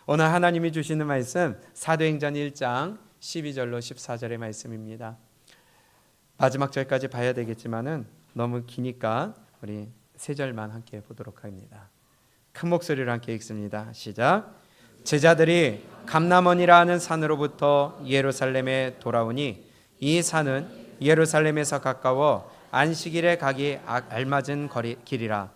오늘 하나님이 주시는 말씀 사도행전 1장 12절로 14절의 말씀입니다. 마지막 절까지 봐야 되겠지만은 너무 기니까 우리 세 절만 함께 보도록 합니다. 큰 목소리로 함께 읽습니다. 시작. 제자들이 감람원이라 하는 산으로부터 예루살렘에 돌아오니 이 산은 예루살렘에서 가까워 안식일에 가기 알맞은 길이라.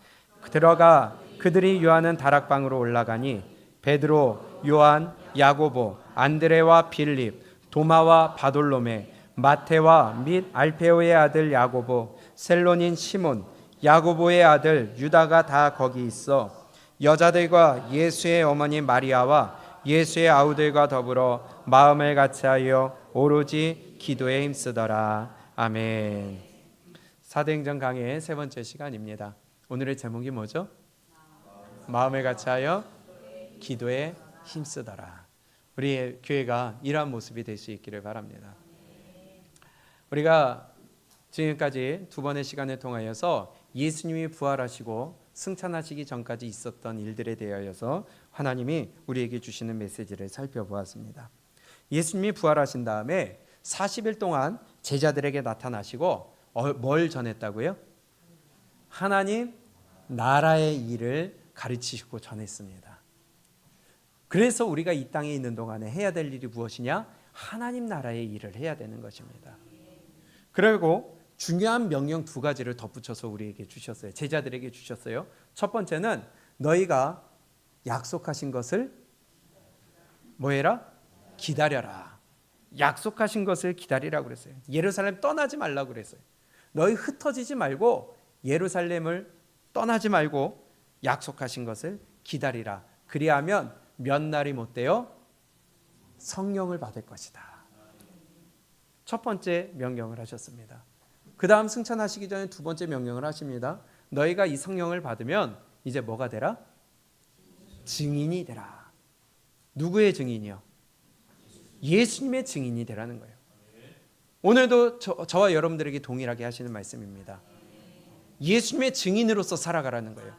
들어가 그들이 유하는 다락방으로 올라가니 베드로, 요한, 야고보, 안드레와 빌립, 도마와 바돌로메, 마테와 및 알페오의 아들 야고보, 셀론인 시몬, 야고보의 아들 유다가 다 거기 있어 여자들과 예수의 어머니 마리아와 예수의 아우들과 더불어 마음을 같이하여 오로지 기도에 힘쓰더라. 아멘. 사도행전 강의의 세 번째 시간입니다. 오늘의 제목이 뭐죠? 마음을 같이하여 기도에 힘쓰더라. 우리의 교회가 이러한 모습이 될 수 있기를 바랍니다. 우리가 지금까지 두 번의 시간을 통하여서 예수님이 부활하시고 승천하시기 전까지 있었던 일들에 대하여서 하나님이 우리에게 주시는 메시지를 살펴보았습니다. 예수님이 부활하신 다음에 40일 동안 제자들에게 나타나시고 뭘 전했다고요? 하나님 나라의 일을 가르치시고 전했습니다. 그래서 우리가 이 땅에 있는 동안에 해야 될 일이 무엇이냐? 하나님 나라의 일을 해야 되는 것입니다. 그리고 중요한 명령 두 가지를 덧붙여서 우리에게 주셨어요. 제자들에게 주셨어요. 첫 번째는 너희가 약속하신 것을 뭐해라? 기다려라. 약속하신 것을 기다리라고 그랬어요. 예루살렘 떠나지 말라고 그랬어요. 너희 흩어지지 말고 예루살렘을 떠나지 말고 약속하신 것을 기다리라. 그리하면 몇 날이 못 돼요? 성령을 받을 것이다. 첫 번째 명령을 하셨습니다. 그 다음 승천하시기 전에 두 번째 명령을 하십니다. 너희가 이 성령을 받으면 이제 뭐가 되라? 증인이 되라. 누구의 증인이요? 예수님의 증인이 되라는 거예요. 오늘도 저와 여러분들에게 동일하게 하시는 말씀입니다. 예수님의 증인으로서 살아가라는 거예요.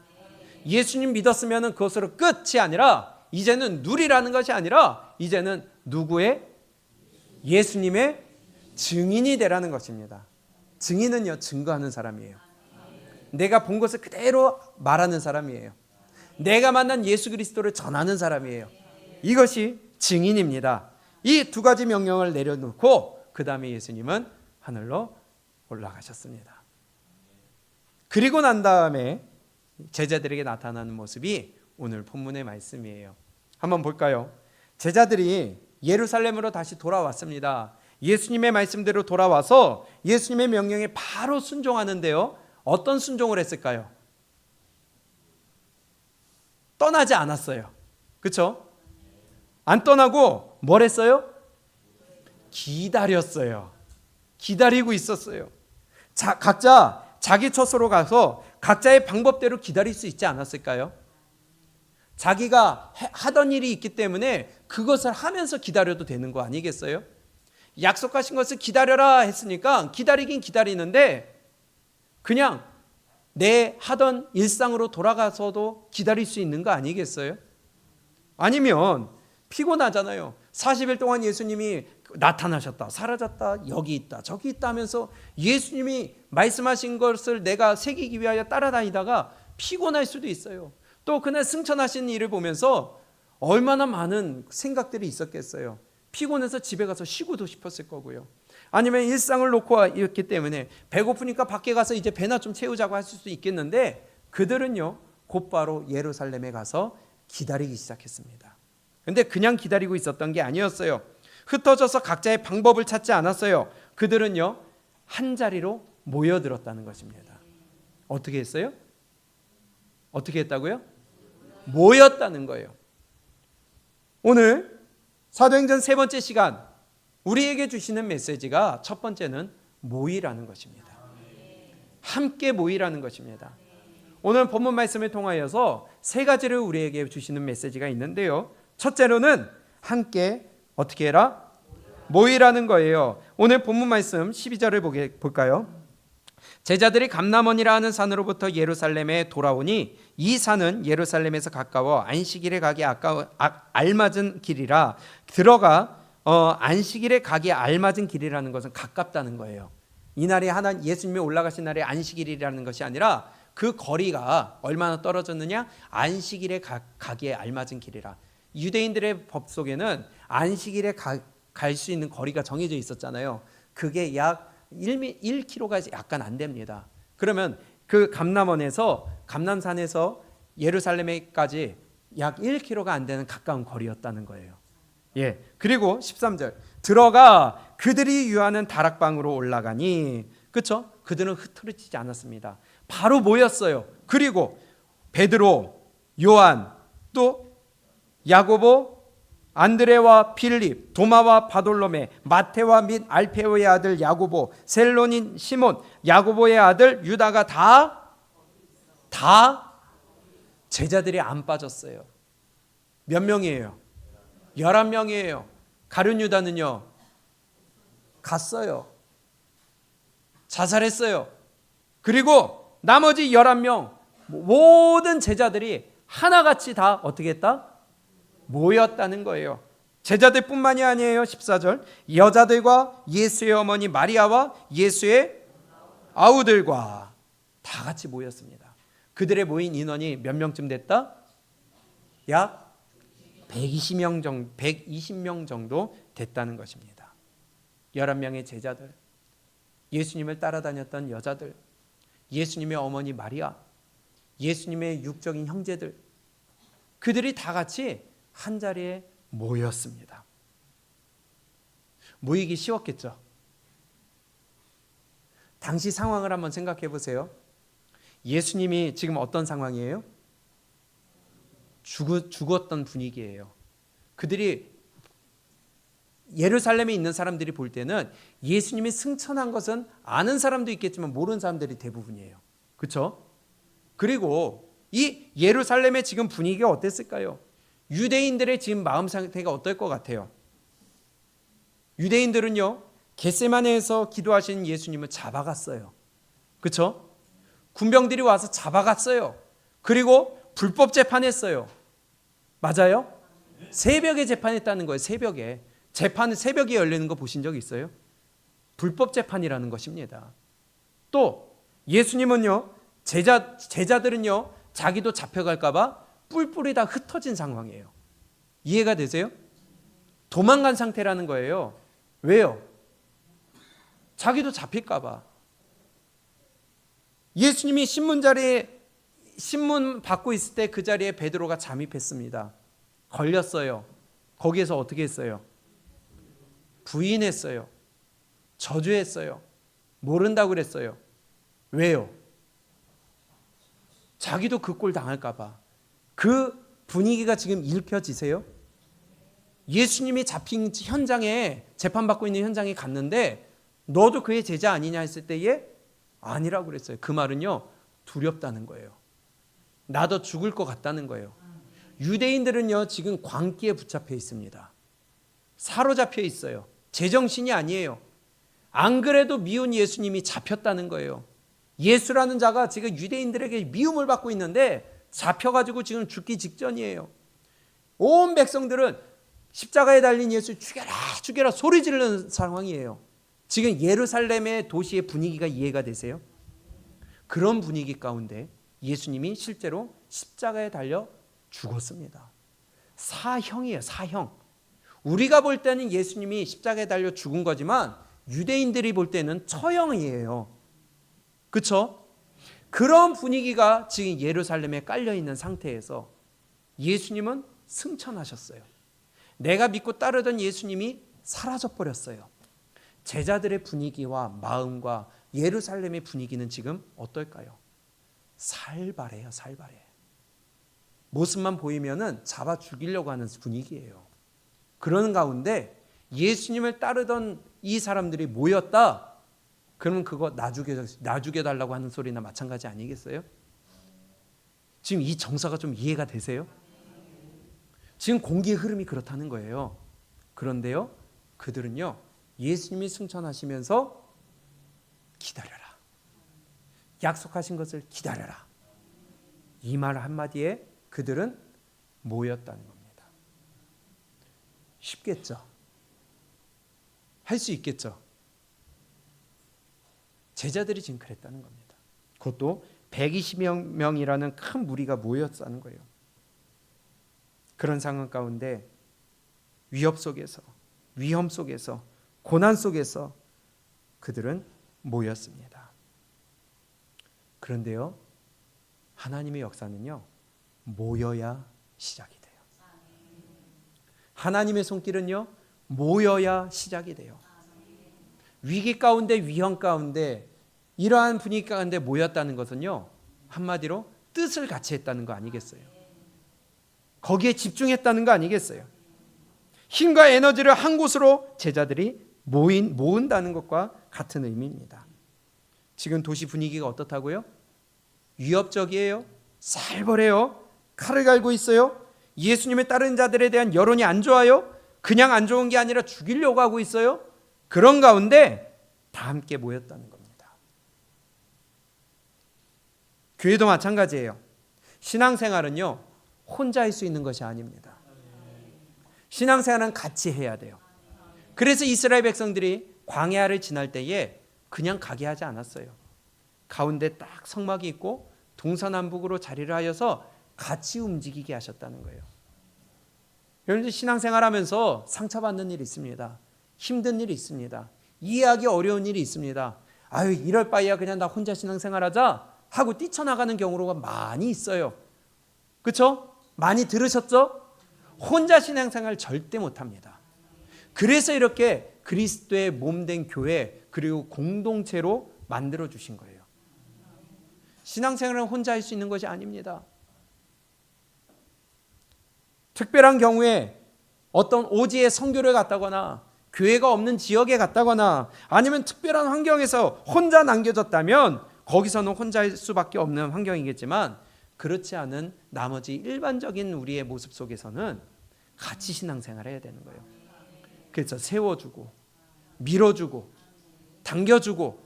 예수님 믿었으면 그것으로 끝이 아니라 이제는 누리라는 것이 아니라 이제는 누구의? 예수님의 증인이 되라는 것입니다. 증인은요, 증거하는 사람이에요. 내가 본 것을 그대로 말하는 사람이에요. 내가 만난 예수 그리스도를 전하는 사람이에요. 이것이 증인입니다. 이 두 가지 명령을 내려놓고 그 다음에 예수님은 하늘로 올라가셨습니다. 그리고 난 다음에 제자들에게 나타나는 모습이 오늘 본문의 말씀이에요. 한번 볼까요? 제자들이 예루살렘으로 다시 돌아왔습니다. 예수님의 말씀대로 돌아와서 예수님의 명령에 바로 순종하는데요. 어떤 순종을 했을까요? 떠나지 않았어요. 그렇죠? 안 떠나고 뭘 했어요? 기다렸어요. 기다리고 있었어요. 각자 자기 처소로 가서 각자의 방법대로 기다릴 수 있지 않았을까요? 자기가 하던 일이 있기 때문에 그것을 하면서 기다려도 되는 거 아니겠어요? 약속하신 것을 기다려라 했으니까 기다리긴 기다리는데 그냥 내 하던 일상으로 돌아가서도 기다릴 수 있는 거 아니겠어요? 아니면 피곤하잖아요. 40일 동안 예수님이 나타나셨다, 사라졌다, 여기 있다, 저기 있다 하면서 예수님이 말씀하신 것을 내가 새기기 위하여 따라다니다가 피곤할 수도 있어요. 또 그날 승천하신 일을 보면서 얼마나 많은 생각들이 있었겠어요. 피곤해서 집에 가서 쉬고도 싶었을 거고요. 아니면 일상을 놓고 있기 때문에 배고프니까 밖에 가서 이제 배나 좀 채우자고 할 수도 있겠는데 그들은요 곧바로 예루살렘에 가서 기다리기 시작했습니다. 그런데 그냥 기다리고 있었던 게 아니었어요. 흩어져서 각자의 방법을 찾지 않았어요. 그들은요 한 자리로 모여들었다는 것입니다. 어떻게 했어요? 어떻게 했다고요? 모였다는 거예요. 오늘 사도행전 세 번째 시간 우리에게 주시는 메시지가 첫 번째는 모이라는 것입니다. 함께 모이라는 것입니다. 오늘 본문 말씀을 통하여서 세 가지를 우리에게 주시는 메시지가 있는데요. 첫째로는 함께 어떻게 해라? 모이라는 거예요. 오늘 본문 말씀 12절을 볼까요? 제자들이 감람원이라 하는 산으로부터 예루살렘에 돌아오니 이 산은 예루살렘에서 가까워 안식일에 가기 알맞은 길이라. 들어가 안식일에 가기 알맞은 길이라는 것은 가깝다는 거예요. 이날이 예수님이 올라가신 날이 안식일이라는 것이 아니라 그 거리가 얼마나 떨어졌느냐? 안식일에 가기에 알맞은 길이라. 유대인들의 법 속에는 안식일에 갈 수 있는 거리가 정해져 있었잖아요. 그게 약 1km가 약간 안 됩니다. 그러면 그 감람산에서 예루살렘에까지 약 1km가 안 되는 가까운 거리였다는 거예요. 예. 그리고 13절. 들어가 그들이 유하는 다락방으로 올라가니, 그렇죠? 그들은 흐트러지지 않았습니다. 바로 모였어요. 그리고 베드로, 요한, 또 야고보, 안드레와 필립, 도마와 바돌로메, 마테와 및 알페오의 아들 야고보, 셀론인 시몬, 야고보의 아들 유다가 다 제자들이 안 빠졌어요. 몇 명이에요? 11명이에요. 가룟 유다는요? 갔어요. 자살했어요. 그리고 나머지 11명 모든 제자들이 하나같이 다 어떻게 했다? 모였다는 거예요. 제자들뿐만이 아니에요. 14절. 여자들과 예수의 어머니 마리아와 예수의 아우들과 다 같이 모였습니다. 그들의 모인 인원이 몇 명쯤 됐다? 약 120명 정도 됐다는 것입니다. 11명의 제자들, 예수님을 따라다녔던 여자들, 예수님의 어머니 마리아, 예수님의 육적인 형제들, 그들이 다 같이 한 자리에 모였습니다. 모이기 쉬웠겠죠? 당시 상황을 한번 생각해 보세요. 예수님이 지금 어떤 상황이에요? 죽었던 분위기예요. 그들이 예루살렘에 있는 사람들이 볼 때는 예수님이 승천한 것은 아는 사람도 있겠지만 모르는 사람들이 대부분이에요. 그렇죠? 그리고 이 예루살렘의 지금 분위기가 어땠을까요? 유대인들의 지금 마음 상태가 어떨 것 같아요? 유대인들은요, 겟세마네에서 기도하신 예수님을 잡아갔어요. 그렇죠? 군병들이 와서 잡아갔어요. 그리고 불법 재판했어요. 맞아요? 새벽에 재판했다는 거예요. 새벽에. 재판은 새벽에 열리는 거 보신 적 있어요? 불법 재판이라는 것입니다. 또 예수님은요, 제자들은요, 자기도 잡혀갈까 봐 뿔뿔이 다 흩어진 상황이에요. 이해가 되세요? 도망간 상태라는 거예요. 왜요? 자기도 잡힐까 봐. 예수님이 신문 받고 있을 때 그 자리에 베드로가 잠입했습니다. 걸렸어요. 거기에서 어떻게 했어요? 부인했어요. 저주했어요. 모른다고 그랬어요. 왜요? 자기도 그 꼴 당할까 봐. 그 분위기가 지금 읽혀지세요? 예수님이 잡힌 현장에, 재판받고 있는 현장에 갔는데 너도 그의 제자 아니냐 했을 때에 아니라고 그랬어요. 그 말은요, 두렵다는 거예요. 나도 죽을 것 같다는 거예요. 유대인들은요, 지금 광기에 붙잡혀 있습니다. 사로잡혀 있어요. 제정신이 아니에요. 안 그래도 미운 예수님이 잡혔다는 거예요. 예수라는 자가 지금 유대인들에게 미움을 받고 있는데 잡혀가지고 지금 죽기 직전이에요. 온 백성들은 십자가에 달린 예수 죽여라 죽여라 소리 지르는 상황이에요. 지금 예루살렘의 도시의 분위기가 이해가 되세요? 그런 분위기 가운데 예수님이 실제로 십자가에 달려 죽었습니다. 사형이에요. 사형. 우리가 볼 때는 예수님이 십자가에 달려 죽은 거지만 유대인들이 볼 때는 처형이에요. 그렇죠? 그런 분위기가 지금 예루살렘에 깔려있는 상태에서 예수님은 승천하셨어요. 내가 믿고 따르던 예수님이 사라져버렸어요. 제자들의 분위기와 마음과 예루살렘의 분위기는 지금 어떨까요? 살벌해요. 살벌해. 모습만 보이면은 잡아 죽이려고 하는 분위기예요. 그런 가운데 예수님을 따르던 이 사람들이 모였다. 그러면 그거 나 죽여달라고 하는 소리나 마찬가지 아니겠어요? 지금 이 정서가 좀 이해가 되세요? 지금 공기의 흐름이 그렇다는 거예요. 그런데요, 그들은요, 예수님이 승천하시면서 기다려라. 약속하신 것을 기다려라. 이 말 한마디에 그들은 모였다는 겁니다. 쉽겠죠? 할 수 있겠죠? 제자들이 지금 그랬다는 겁니다. 그것도 120여 명이라는 큰 무리가 모였다는 거예요. 그런 상황 가운데 위협 속에서, 위험 속에서, 고난 속에서 그들은 모였습니다. 그런데요, 하나님의 역사는요, 모여야 시작이 돼요. 하나님의 손길은요, 모여야 시작이 돼요. 위기 가운데, 위험 가운데, 이러한 분위기 가운데 모였다는 것은요, 한마디로 뜻을 같이 했다는 거 아니겠어요? 거기에 집중했다는 거 아니겠어요? 힘과 에너지를 한 곳으로 제자들이 모은다는 것과 같은 의미입니다. 지금 도시 분위기가 어떻다고요? 위협적이에요. 살벌해요. 칼을 갈고 있어요. 예수님의 따르는 자들에 대한 여론이 안 좋아요. 그냥 안 좋은 게 아니라 죽이려고 하고 있어요. 그런 가운데 다 함께 모였다는 겁니다. 교회도 마찬가지예요. 신앙생활은요, 혼자 할 수 있는 것이 아닙니다. 신앙생활은 같이 해야 돼요. 그래서 이스라엘 백성들이 광야를 지날 때에 그냥 가게 하지 않았어요. 가운데 딱 성막이 있고 동서남북으로 자리를 하여서 같이 움직이게 하셨다는 거예요. 여러분들 신앙생활하면서 상처받는 일이 있습니다. 힘든 일이 있습니다. 이해하기 어려운 일이 있습니다. 아유, 이럴 바에야 그냥 나 혼자 신앙생활하자 하고 뛰쳐나가는 경우가 많이 있어요. 그렇죠? 많이 들으셨죠? 혼자 신앙생활 절대 못합니다. 그래서 이렇게 그리스도의 몸된 교회 그리고 공동체로 만들어 주신 거예요. 신앙생활은 혼자 할 수 있는 것이 아닙니다. 특별한 경우에 어떤 오지에 선교를 갔다거나 교회가 없는 지역에 갔다거나 아니면 특별한 환경에서 혼자 남겨졌다면 거기서는 혼자 할 수밖에 없는 환경이겠지만, 그렇지 않은 나머지 일반적인 우리의 모습 속에서는 같이 신앙생활을 해야 되는 거예요. 그래서 세워주고 밀어주고 당겨주고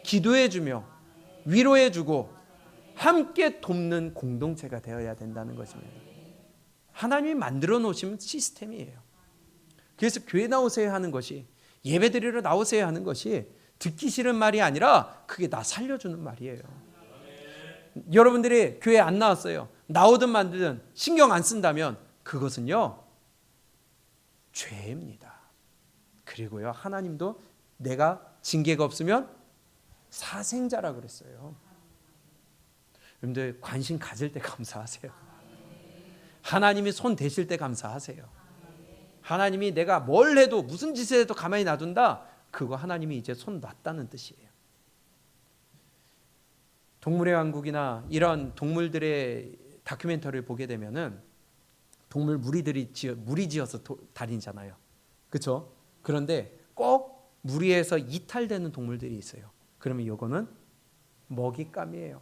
기도해주며 위로해주고 함께 돕는 공동체가 되어야 된다는 것입니다. 하나님이 만들어 놓으신 시스템이에요. 그래서 교회 나오세요 하는 것이, 예배드리러 나오세요 하는 것이 듣기 싫은 말이 아니라 그게 나 살려주는 말이에요. 여러분들이 교회 안 나왔어요. 나오든 말든 신경 안 쓴다면 그것은요, 죄입니다. 그리고요, 하나님도 내가 징계가 없으면 사생자라 그랬어요. 여러분들 관심 가질 때 감사하세요. 하나님이 손 대실 때 감사하세요. 하나님이 내가 뭘 해도 무슨 짓을 해도 가만히 놔둔다, 그거 하나님이 이제 손 놨다는 뜻이에요. 동물의 왕국이나 이런 동물들의 다큐멘터리를 보게 되면은 동물 무리 지어서 다니잖아요. 그렇죠? 그런데 꼭 무리에서 이탈되는 동물들이 있어요. 그러면 이거는 먹잇감이에요.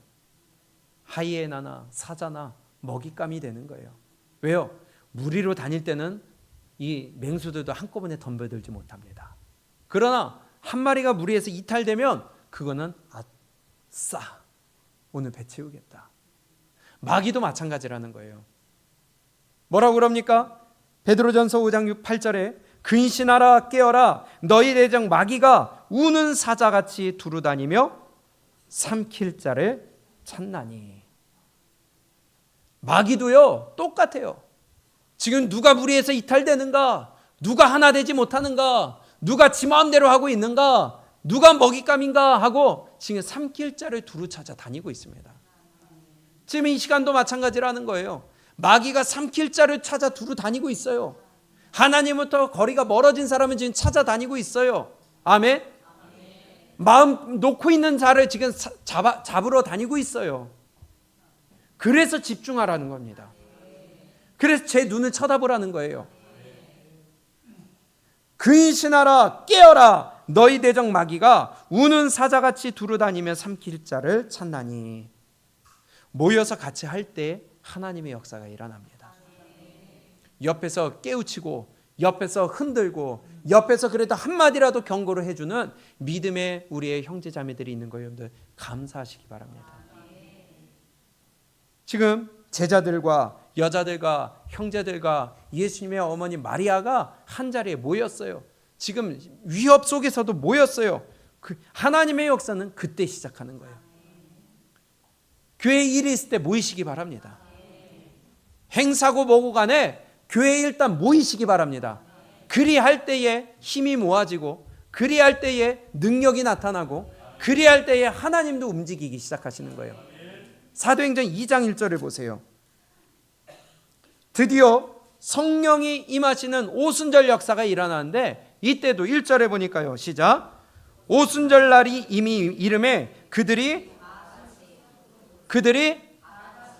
하이에나나 사자나 먹잇감이 되는 거예요. 왜요? 무리로 다닐 때는 이 맹수들도 한꺼번에 덤벼들지 못합니다. 그러나 한 마리가 무리에서 이탈되면 그거는 아싸, 오늘 배 채우겠다. 마귀도 마찬가지라는 거예요. 뭐라고 그럽니까? 베드로전서 5장 8절에 근신하라 깨어라 너희 대적 마귀가 우는 사자같이 두루다니며 삼킬 자를 찾나니. 마귀도요 똑같아요. 지금 누가 무리에서 이탈되는가, 누가 하나 되지 못하는가, 누가 지 마음대로 하고 있는가, 누가 먹잇감인가 하고 지금 삼킬 자를 두루 찾아 다니고 있습니다. 지금 이 시간도 마찬가지라는 거예요. 마귀가 삼킬 자를 찾아 두루 다니고 있어요. 하나님부터 거리가 멀어진 사람은 지금 찾아다니고 있어요. 아멘? 마음 놓고 있는 자를 지금 잡으러 다니고 있어요. 그래서 집중하라는 겁니다. 그래서 제 눈을 쳐다보라는 거예요. 근신하라 깨어라 너희 대적 마귀가 우는 사자같이 두루다니며 삼킬 자를 찾나니. 모여서 같이 할 때 하나님의 역사가 일어납니다. 옆에서 깨우치고 옆에서 흔들고 옆에서 그래도 한마디라도 경고를 해주는 믿음의 우리의 형제자매들이 있는 거예요. 여러분들 감사하시기 바랍니다. 지금 제자들과 여자들과 형제들과 예수님의 어머니 마리아가 한자리에 모였어요. 지금 위협 속에서도 모였어요. 하나님의 역사는 그때 시작하는 거예요. 교회 일이 있을 때 모이시기 바랍니다. 행사고 뭐고 간에 교회에 일단 모이시기 바랍니다. 그리할 때에 힘이 모아지고, 그리할 때에 능력이 나타나고, 그리할 때에 하나님도 움직이기 시작하시는 거예요. 사도행전 2장 1절을 보세요. 드디어 성령이 임하시는 오순절 역사가 일어나는데, 이때도 1절에 보니까요. 시작. 오순절 날이 이미 이름에 그들이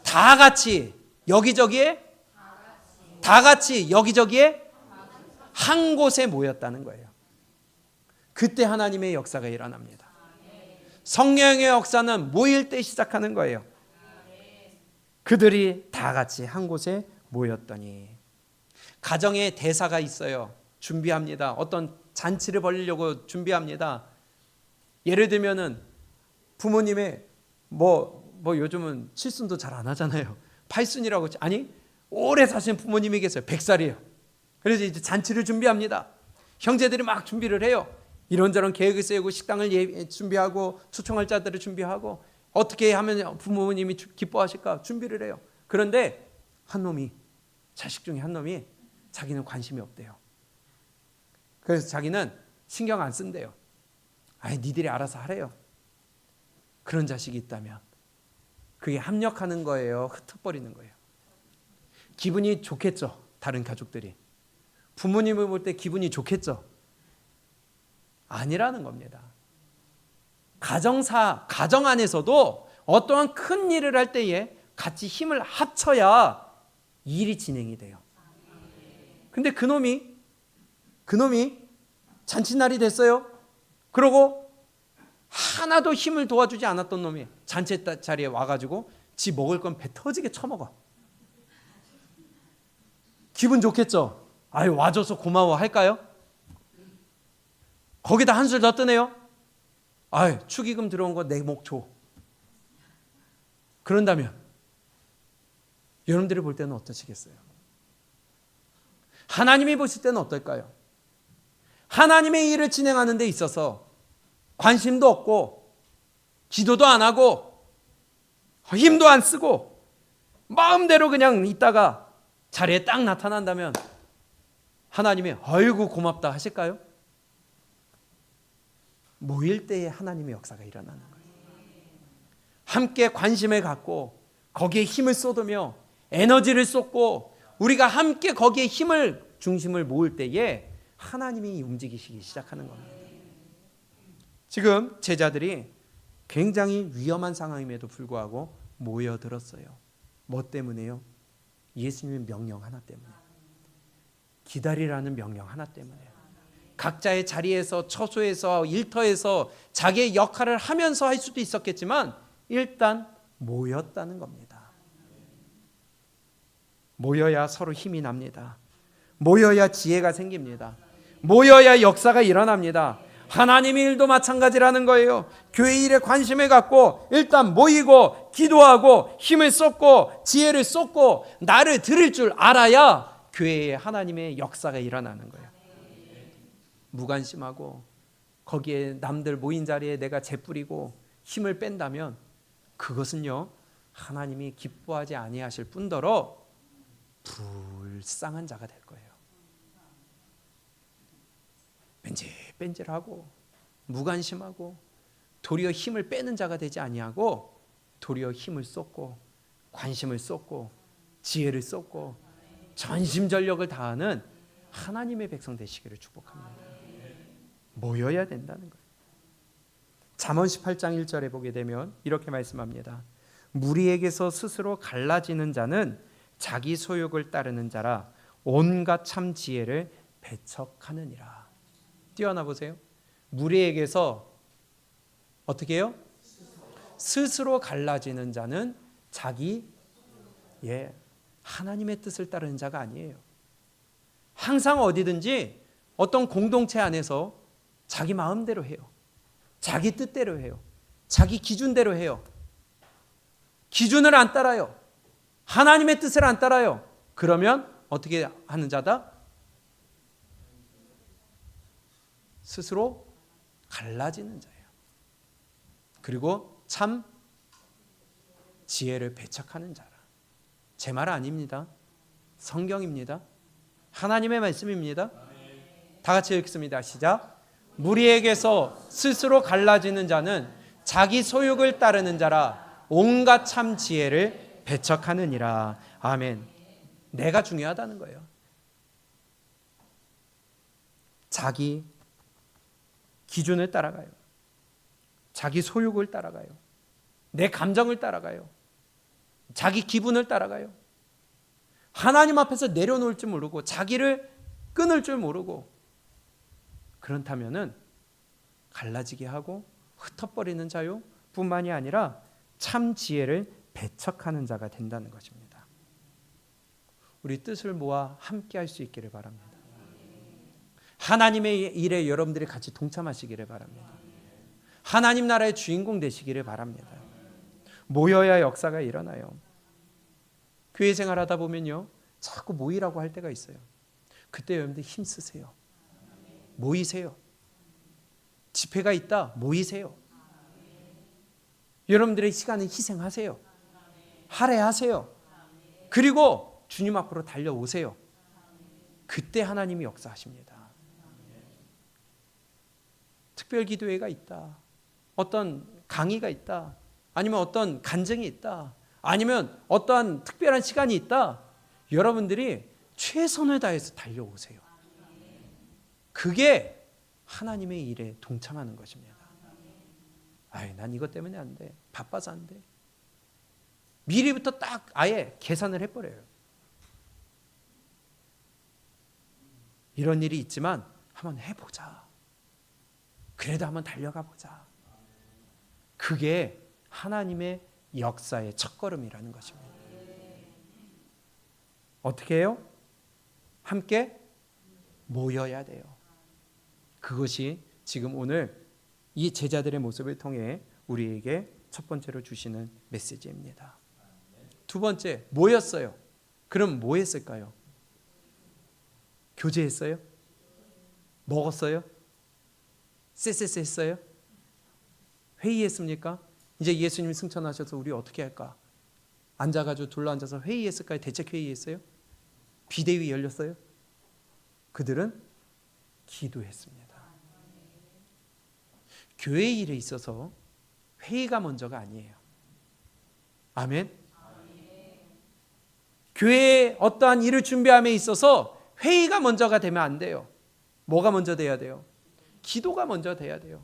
다 같이 여기저기에 한 곳에 모였다는 거예요. 그때 하나님의 역사가 일어납니다. 성령의 역사는 모일 때 시작하는 거예요. 그들이 다 같이 한 곳에 모였더니, 가정에 대사가 있어요. 준비합니다. 어떤 잔치를 벌이려고 준비합니다. 예를 들면은 부모님의 뭐 요즘은 칠순도 잘 안 하잖아요. 팔순이라고. 아니, 오래 사신 부모님이 계세요. 100살이에요. 그래서 이제 잔치를 준비합니다. 형제들이 막 준비를 해요. 이런저런 계획을 세우고 식당을 준비하고 초청할 자들을 준비하고 어떻게 하면 부모님이 기뻐하실까 준비를 해요. 그런데 한 놈이, 자식 중에 한 놈이 자기는 관심이 없대요. 그래서 자기는 신경 안 쓴대요. 아니, 니들이 알아서 하래요. 그런 자식이 있다면 그게 합력하는 거예요, 흩어버리는 거예요? 기분이 좋겠죠. 다른 가족들이 부모님을 볼 때 기분이 좋겠죠. 아니라는 겁니다. 가정 안에서도 어떠한 큰 일을 할 때에 같이 힘을 합쳐야 일이 진행이 돼요. 근데 그놈이 잔치날이 됐어요. 그러고 하나도 힘을 도와주지 않았던 놈이 잔치 자리에 와가지고 지 먹을 건 배 터지게 처먹어. 기분 좋겠죠? 아유, 와줘서 고마워 할까요? 거기다 한술 더 뜨네요. 아유, 축의금 들어온 거 내 목 줘. 그런다면 여러분들이 볼 때는 어떠시겠어요? 하나님이 보실 때는 어떨까요? 하나님의 일을 진행하는 데 있어서 관심도 없고 기도도 안 하고 힘도 안 쓰고 마음대로 그냥 있다가 자리에 딱 나타난다면 하나님이 아이고 고맙다 하실까요? 모일 때에 하나님의 역사가 일어나는 거예요. 함께 관심을 갖고 거기에 힘을 쏟으며 에너지를 쏟고 우리가 함께 거기에 중심을 모을 때에 하나님이 움직이시기 시작하는 겁니다. 지금 제자들이 굉장히 위험한 상황임에도 불구하고 모여들었어요. 뭐 때문에요? 예수님의 명령 하나 때문에. 기다리라는 명령 하나 때문에. 각자의 자리에서, 처소에서, 일터에서 자기의 역할을 하면서 할 수도 있었겠지만 일단 모였다는 겁니다. 모여야 서로 힘이 납니다. 모여야 지혜가 생깁니다. 모여야 역사가 일어납니다. 하나님의 일도 마찬가지라는 거예요. 교회 일에 관심을 갖고 일단 모이고 기도하고 힘을 쏟고 지혜를 쏟고 나를 들을 줄 알아야 교회에 하나님의 역사가 일어나는 거예요. 무관심하고 거기에 남들 모인 자리에 내가 재뿌리고 힘을 뺀다면 그것은요, 하나님이 기뻐하지 아니하실 뿐더러 불쌍한 자가 될 거예요. 뺀질뺀질하고 무관심하고 도리어 힘을 빼는 자가 되지 아니하고 도리어 힘을 쏟고 관심을 쏟고 지혜를 쏟고 전심전력을 다하는 하나님의 백성 되시기를 축복합니다. 모여야 된다는 거예요. 잠언 18장 1절에 보게 되면 이렇게 말씀합니다. 무리에게서 스스로 갈라지는 자는 자기 소욕을 따르는 자라 온갖 참 지혜를 배척하느니라. 뛰어나 보세요. 무리에게서 어떻게 해요? 스스로 갈라지는 자는 하나님의 뜻을 따르는 자가 아니에요. 항상 어디든지 어떤 공동체 안에서 자기 마음대로 해요. 자기 뜻대로 해요. 자기 기준대로 해요. 기준을 안 따라요. 하나님의 뜻을 안 따라요. 그러면 어떻게 하는 자다? 스스로 갈라지는 자예요. 그리고 참 지혜를 배척하는 자라. 제 말 아닙니다. 성경입니다. 하나님의 말씀입니다. 다 같이 읽습니다. 시작. 무리에게서 스스로 갈라지는 자는 자기 소욕을 따르는 자라 온갖 참 지혜를 배척하느니라. 아멘. 내가 중요하다는 거예요. 자기 기준을 따라가요. 자기 소욕을 따라가요. 내 감정을 따라가요. 자기 기분을 따라가요. 하나님 앞에서 내려놓을 줄 모르고 자기를 끊을 줄 모르고 그렇다면은 갈라지게 하고 흩어버리는 자요 뿐만이 아니라 참 지혜를 배척하는 자가 된다는 것입니다. 우리 뜻을 모아 함께 할 수 있기를 바랍니다. 하나님의 일에 여러분들이 같이 동참하시기를 바랍니다. 하나님 나라의 주인공 되시기를 바랍니다. 모여야 역사가 일어나요. 교회 생활하다 보면요, 자꾸 모이라고 할 때가 있어요. 그때 여러분들 힘쓰세요. 모이세요. 집회가 있다, 모이세요. 여러분들의 시간을 희생하세요. 할애하세요. 그리고 주님 앞으로 달려오세요. 그때 하나님이 역사하십니다. 특별기도회가 있다, 어떤 강의가 있다, 아니면 어떤 간증이 있다, 아니면 어떠한 특별한 시간이 있다, 여러분들이 최선을 다해서 달려오세요. 그게 하나님의 일에 동참하는 것입니다. 아이, 난 이것 때문에 안 돼. 바빠서 안 돼. 미리부터 딱 아예 계산을 해버려요. 이런 일이 있지만 한번 해보자. 그래도 한번 달려가 보자. 그게 하나님의 역사의 첫걸음이라는 것입니다. 어떻게 해요? 함께 모여야 돼요. 그것이 지금 오늘 이 제자들의 모습을 통해 우리에게 첫 번째로 주시는 메시지입니다. 두 번째, 모였어요. 그럼 뭐 했을까요? 교제했어요? 먹었어요? 쎄쎄쎄 했어요? 회의했습니까? 이제 예수님이 승천하셔서 우리 어떻게 할까? 앉아가지고 둘러앉아서 회의했을까요? 대책회의했어요? 비대위 열렸어요? 그들은 기도했습니다. 교회 일에 있어서 회의가 먼저가 아니에요. 아멘. 교회에 어떠한 일을 준비함에 있어서 회의가 먼저가 되면 안 돼요. 뭐가 먼저 돼야 돼요? 기도가 먼저 돼야 돼요.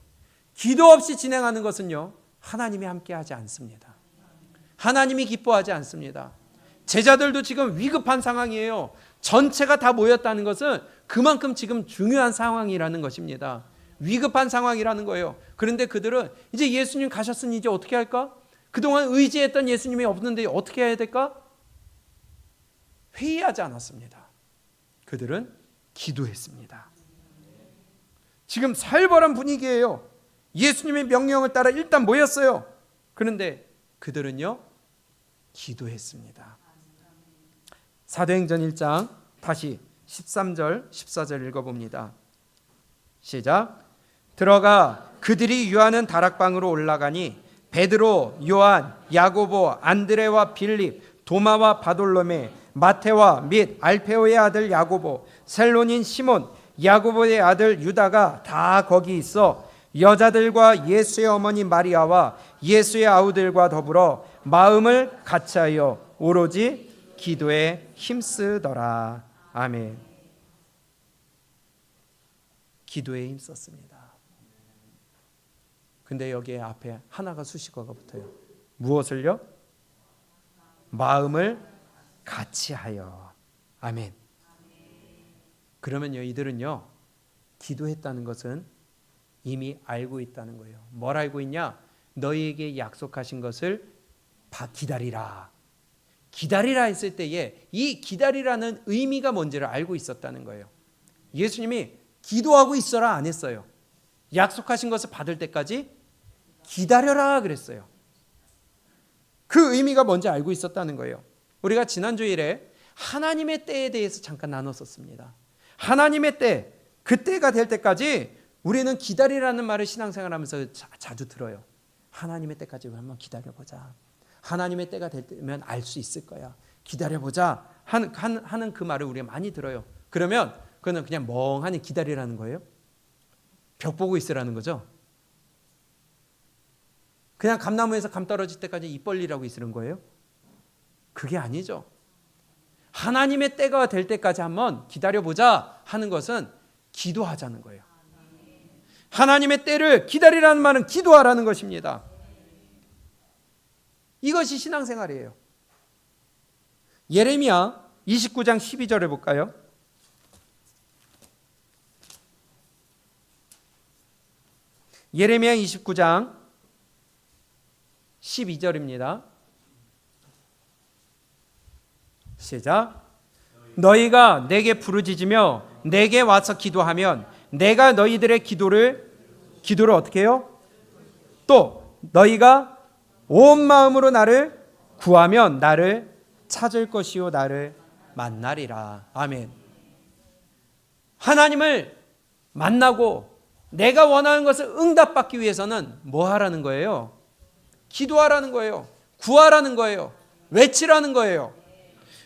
기도 없이 진행하는 것은요, 하나님이 함께하지 않습니다. 하나님이 기뻐하지 않습니다. 제자들도 지금 위급한 상황이에요. 전체가 다 모였다는 것은 그만큼 지금 중요한 상황이라는 것입니다. 위급한 상황이라는 거예요. 그런데 그들은 이제 예수님 가셨으니 이제 어떻게 할까? 그동안 의지했던 예수님이 없는데 어떻게 해야 될까? 회의하지 않았습니다. 그들은 기도했습니다. 지금 살벌한 분위기예요. 예수님의 명령을 따라 일단 모였어요. 그런데 그들은요, 기도했습니다. 사도행전 1장 다시 13절 14절 읽어봅니다. 시작. 들어가 그들이 유하는 다락방으로 올라가니 베드로, 요한, 야고보, 안드레와 빌립, 도마와 바돌로메, 마테와 및 알페오의 아들 야고보, 셀론인 시몬, 야고보의 아들 유다가 다 거기 있어 여자들과 예수의 어머니 마리아와 예수의 아우들과 더불어 마음을 같이하여 오로지 기도에 힘쓰더라. 아멘. 기도에 힘썼습니다. 근데 여기에 앞에 하나가 수식어가 붙어요. 무엇을요? 마음을 같이하여. 아멘. 그러면요, 이들은요, 기도했다는 것은 이미 알고 있다는 거예요. 뭘 알고 있냐? 너희에게 약속하신 것을 기다리라. 기다리라 했을 때에 이 기다리라는 의미가 뭔지를 알고 있었다는 거예요. 예수님이 기도하고 있어라 안 했어요. 약속하신 것을 받을 때까지 기다려라 그랬어요. 그 의미가 뭔지 알고 있었다는 거예요. 우리가 지난주일에 하나님의 때에 대해서 잠깐 나눴었습니다. 하나님의 때, 그 때가 될 때까지 우리는 기다리라는 말을 신앙생활하면서 자주 들어요. 하나님의 때까지 한번 기다려보자. 하나님의 때가 되면 알 수 있을 거야. 기다려보자 하는 그 말을 우리가 많이 들어요. 그러면 그거는 그냥 멍하니 기다리라는 거예요? 벽 보고 있으라는 거죠? 그냥 감나무에서 감 떨어질 때까지 입 벌리라고 있으는 거예요? 그게 아니죠. 하나님의 때가 될 때까지 한번 기다려보자 하는 것은 기도하자는 거예요. 하나님의 때를 기다리라는 말은 기도하라는 것입니다. 이것이 신앙생활이에요. 예레미야 29장 12절에 볼까요? 예레미야 29장 12절입니다. 시작. 너희가 내게 부르짖으며 내게 와서 기도하면 내가 너희들의 기도를 어떻게 해요? 또 너희가 온 마음으로 나를 구하면 나를 찾을 것이요 나를 만나리라. 아멘. 하나님을 만나고 내가 원하는 것을 응답받기 위해서는 뭐 하라는 거예요? 기도하라는 거예요. 구하라는 거예요. 외치라는 거예요.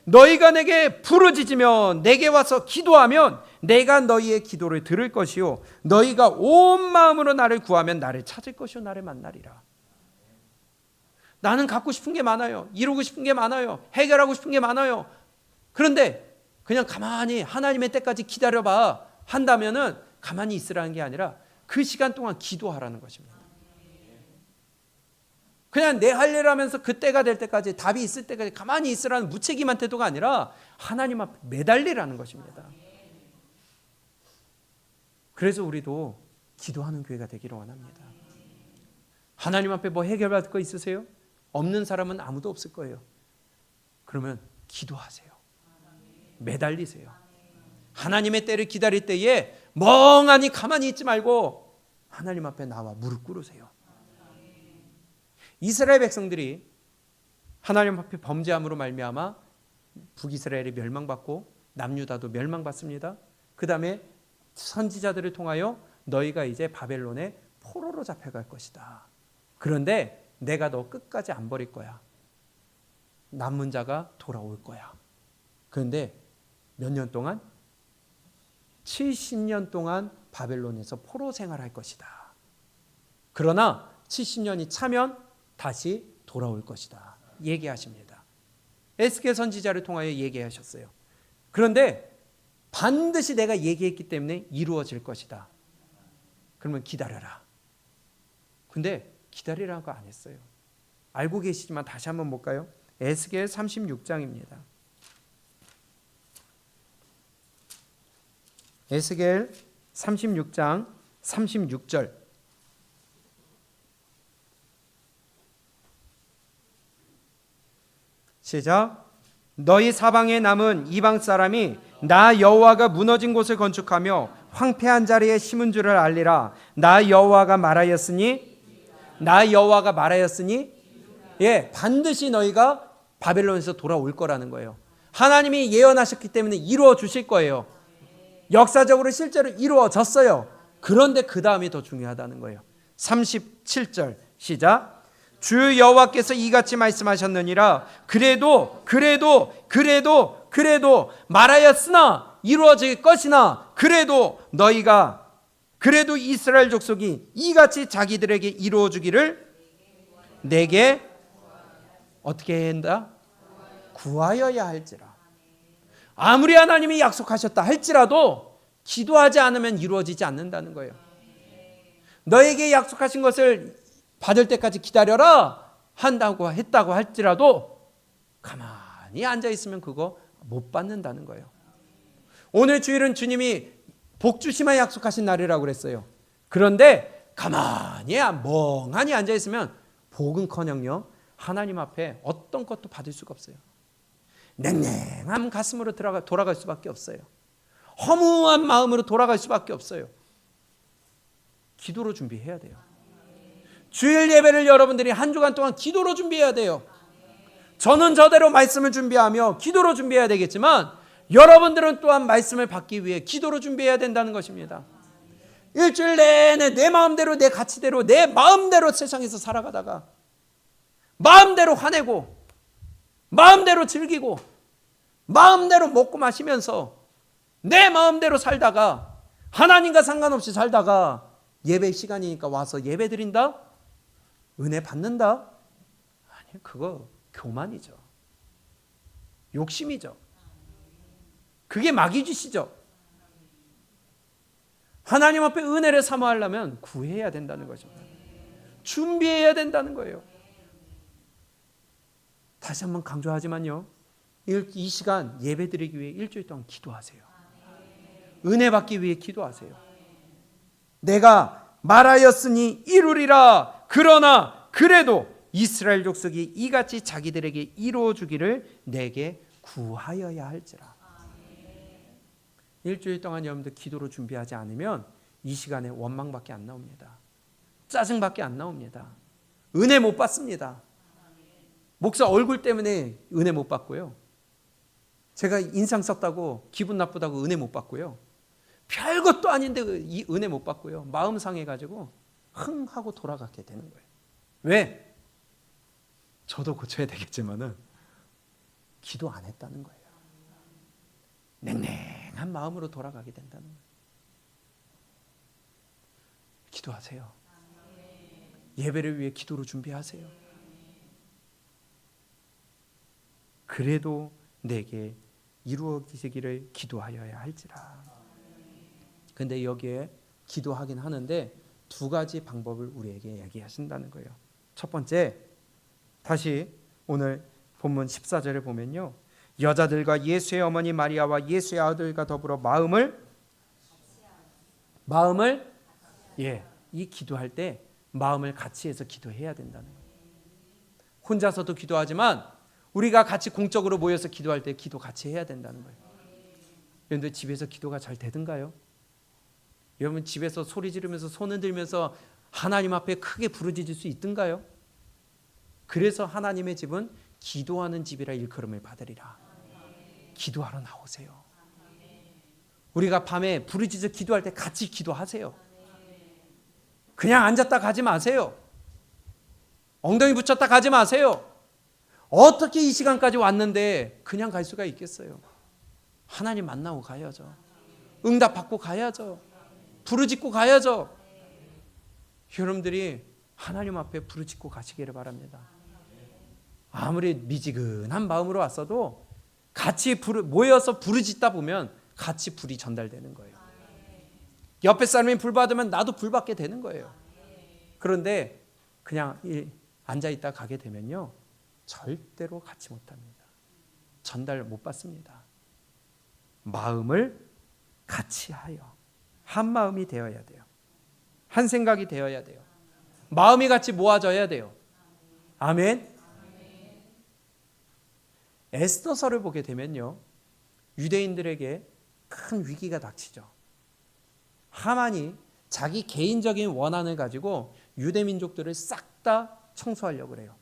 너희가 내게 부르짖으며 내게 와서 기도하면 내가 너희의 기도를 들을 것이요 너희가 온 마음으로 나를 구하면 나를 찾을 것이요 나를 만나리라. 나는 갖고 싶은 게 많아요. 이루고 싶은 게 많아요. 해결하고 싶은 게 많아요. 그런데 그냥 가만히 하나님의 때까지 기다려봐 한다면은 가만히 있으라는 게 아니라 그 시간 동안 기도하라는 것입니다. 그냥 내 할 일 하면서 그때가 될 때까지 답이 있을 때까지 가만히 있으라는 무책임한 태도가 아니라 하나님 앞에 매달리라는 것입니다. 그래서 우리도 기도하는 교회가 되기를 원합니다. 하나님 앞에 뭐 해결받을 거 있으세요? 없는 사람은 아무도 없을 거예요. 그러면 기도하세요. 매달리세요. 하나님의 때를 기다릴 때에 멍하니 가만히 있지 말고 하나님 앞에 나와 무릎 꿇으세요. 이스라엘 백성들이 하나님 앞에 범죄함으로 말미암아 북이스라엘이 멸망받고 남유다도 멸망받습니다. 그 다음에 선지자들을 통하여 너희가 이제 바벨론에 포로로 잡혀갈 것이다. 그런데 내가 너 끝까지 안 버릴 거야. 남은 자가 돌아올 거야. 그런데 몇 년 동안? 70년 동안 바벨론에서 포로 생활할 것이다. 그러나 70년이 차면 다시 돌아올 것이다. 얘기하십니다. 에스겔 선지자를 통하여 얘기하셨어요. 그런데 반드시 내가 얘기했기 때문에 이루어질 것이다. 그러면 기다려라. 근데 기다리라고 안 했어요. 알고 계시지만 다시 한번 볼까요? 에스겔 36장입니다. 에스겔 36장 36절. 시작. 너희 사방에 남은 이방 사람이 나 여호와가 무너진 곳을 건축하며 황폐한 자리에 심은 줄을 알리라. 나 여호와가 말하였으니 예, 반드시 너희가 바벨론에서 돌아올 거라는 거예요. 하나님이 예언하셨기 때문에 이루어 주실 거예요. 역사적으로 실제로 이루어졌어요. 그런데 그 다음이 더 중요하다는 거예요. 37절 시작. 주 여호와께서 이같이 말씀하셨느니라. 그래도 말하였으나 이루어질 것이나 그래도 이스라엘 족속이 이같이 자기들에게 이루어 주기를 내게 어떻게 한다? 구하여야 할지라. 아무리 하나님이 약속하셨다 할지라도 기도하지 않으면 이루어지지 않는다는 거예요. 너에게 약속하신 것을 받을 때까지 기다려라 했다고 할지라도 가만히 앉아 있으면 그거 못 받는다는 거예요. 오늘 주일은 주님이 복 주시마 약속하신 날이라고 그랬어요. 그런데 가만히 멍하니 앉아 있으면 복은커녕요 하나님 앞에 어떤 것도 받을 수가 없어요. 냉랭한 가슴으로 돌아갈 수밖에 없어요. 허무한 마음으로 돌아갈 수밖에 없어요. 기도로 준비해야 돼요. 주일 예배를 여러분들이 한 주간 동안 기도로 준비해야 돼요. 저는 저대로 말씀을 준비하며 기도로 준비해야 되겠지만 여러분들은 또한 말씀을 받기 위해 기도로 준비해야 된다는 것입니다. 일주일 내내 내 마음대로 내 가치대로 내 마음대로 세상에서 살아가다가 마음대로 화내고 마음대로 즐기고 마음대로 먹고 마시면서 내 마음대로 살다가 하나님과 상관없이 살다가 예배 시간이니까 와서 예배 드린다? 은혜 받는다? 아니, 그거 교만이죠. 욕심이죠. 그게 마귀짓이죠. 하나님 앞에 은혜를 사모하려면 구해야 된다는 거죠. 준비해야 된다는 거예요. 다시 한번 강조하지만요, 이 시간 예배 드리기 위해 일주일 동안 기도하세요. 은혜 받기 위해 기도하세요. 내가 말하였으니 이루리라. 그러나 그래도 이스라엘 족속이 이같이 자기들에게 이루어 주기를 내게 구하여야 할지라. 일주일 동안 여러분들 기도로 준비하지 않으면 이 시간에 원망밖에 안 나옵니다. 짜증밖에 안 나옵니다. 은혜 못 받습니다. 목사 얼굴 때문에 은혜 못 받고요. 제가 인상 썼다고 기분 나쁘다고 은혜 못 받고요. 별것도 아닌데 이 은혜 못 받고요. 마음 상해가지고 흥 하고 돌아가게 되는 거예요. 왜? 저도 고쳐야 되겠지만은 기도 안 했다는 거예요. 냉랭한 마음으로 돌아가게 된다는 거예요. 기도하세요. 예배를 위해 기도로 준비하세요. 그래도 내게 이루어지기를 기도하여야 할지라. 근데 여기에 기도하긴 하는데 두 가지 방법을 우리에게 얘기하신다는 거예요. 첫 번째, 다시 오늘 본문 14절을 보면요, 여자들과 예수의 어머니 마리아와 예수의 아들과 더불어 이 기도할 때 마음을 같이 해서 기도해야 된다는 거예요. 혼자서도 기도하지만 우리가 같이 공적으로 모여서 기도할 때 기도 같이 해야 된다는 거예요. 여러분들 집에서 기도가 잘 되든가요? 여러분 집에서 소리 지르면서 손 흔들면서 하나님 앞에 크게 부르짖을 수 있든가요? 그래서 하나님의 집은 기도하는 집이라 일컬음을 받으리라. 기도하러 나오세요. 우리가 밤에 부르짖어 기도할 때 같이 기도하세요. 그냥 앉았다 가지 마세요. 엉덩이 붙였다 가지 마세요. 어떻게 이 시간까지 왔는데 그냥 갈 수가 있겠어요? 하나님 만나고 가야죠. 응답 받고 가야죠. 부르짖고 가야죠. 여러분들이 하나님 앞에 부르짖고 가시기를 바랍니다. 아무리 미지근한 마음으로 왔어도 같이 모여서 부르짖다 보면 같이 불이 전달되는 거예요. 옆에 사람이 불 받으면 나도 불 받게 되는 거예요. 그런데 그냥 앉아있다 가게 되면요, 절대로 같이 못합니다. 전달 못 받습니다. 마음을 같이 하여 한 마음이 되어야 돼요. 한 생각이 되어야 돼요. 마음이 같이 모아져야 돼요. 아멘. 에스더서를 보게 되면요, 유대인들에게 큰 위기가 닥치죠. 하만이 자기 개인적인 원한을 가지고 유대 민족들을 싹 다 청소하려고 그래요.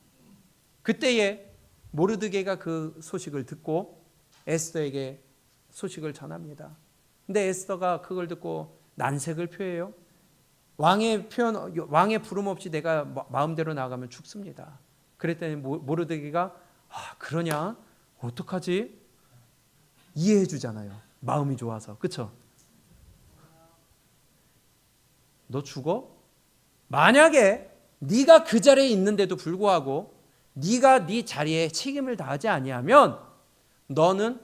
그때에 모르드게가 그 소식을 듣고 에스더에게 소식을 전합니다. 근데 에스더가 그걸 듣고 난색을 표해요. 왕의 부름 없이 내가 마음대로 나가면 죽습니다. 그랬더니 모르드게가 그러냐? 어떡하지? 이해해 주잖아요. 마음이 좋아서. 그렇죠? 너 죽어? 만약에 네가 그 자리에 있는데도 불구하고 네가 네 자리에 책임을 다하지 아니하면 너는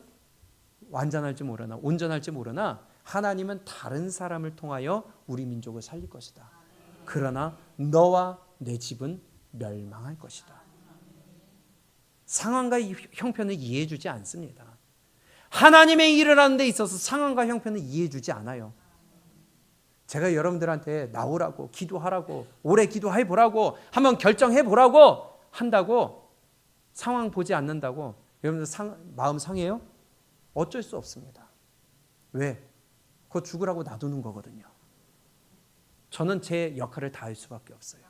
온전할지 모르나 하나님은 다른 사람을 통하여 우리 민족을 살릴 것이다. 그러나 너와 내 집은 멸망할 것이다. 상황과 형편을 이해해 주지 않습니다. 하나님의 일을 하는 데 있어서 상황과 형편을 이해해 주지 않아요. 제가 여러분들한테 나오라고, 기도하라고, 오래 기도해 보라고, 한번 결정해 보라고 한다고 상황 보지 않는다고 여러분들 마음 상해요? 어쩔 수 없습니다. 왜? 그거 죽으라고 놔두는 거거든요. 저는 제 역할을 다할 수밖에 없어요.